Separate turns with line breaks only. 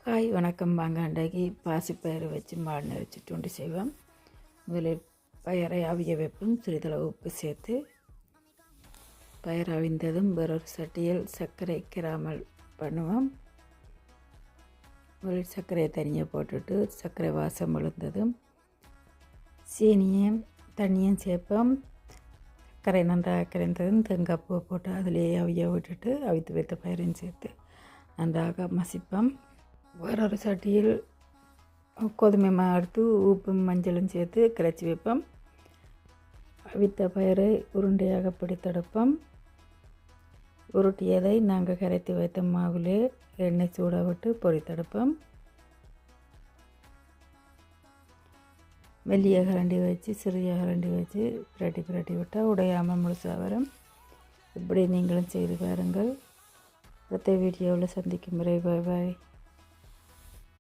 Hi வணக்கம். வாங்க அன்றைக்கு பாசிப்பயிறு வச்சு மாடு வச்சுட்டு ஒன்று செய்வோம். முதலில் பயிரை அவிய வைப்போம். சிறிதளவு உப்பு சேர்த்து பயிர் அவிந்ததும் வேறொரு சட்டியில் சர்க்கரை கிராமல் பண்ணுவோம். முதலில் சர்க்கரையை தனியாக போட்டுட்டு சர்க்கரை வாசம் விழுந்ததும் சீனியும் தண்ணியும் சேர்ப்போம். சர்க்கரை நன்றாக கரைந்ததும் தேங்காய் பூ போட்டு அதிலேயே அவிய விட்டுட்டு அவித்து வைத்த பயிரையும் சேர்த்து நன்றாக மசிப்போம். வேறொரு சட்டியில் கோதுமை மாவு எடுத்து உப்பும் மஞ்சளும் சேர்த்து கரைச்சி வைப்போம். அவித்த பயிரை உருண்டையாக பிடித்தெடுப்போம். உருட்டியதை நாங்கள் கரைத்து வைத்த மாவிலே எண்ணெய் சூட விட்டு பொரித்தெடுப்போம். மெல்லிய கரண்டி வச்சு சிறிய கரண்டி வச்சு பிரட்டி விட்டால் உடையாமல் முழுசாக வரும். இப்படி நீங்களும் செய்து பாருங்கள். அடுத்த வீடியோவில் சந்திக்கும் முறை பாய்.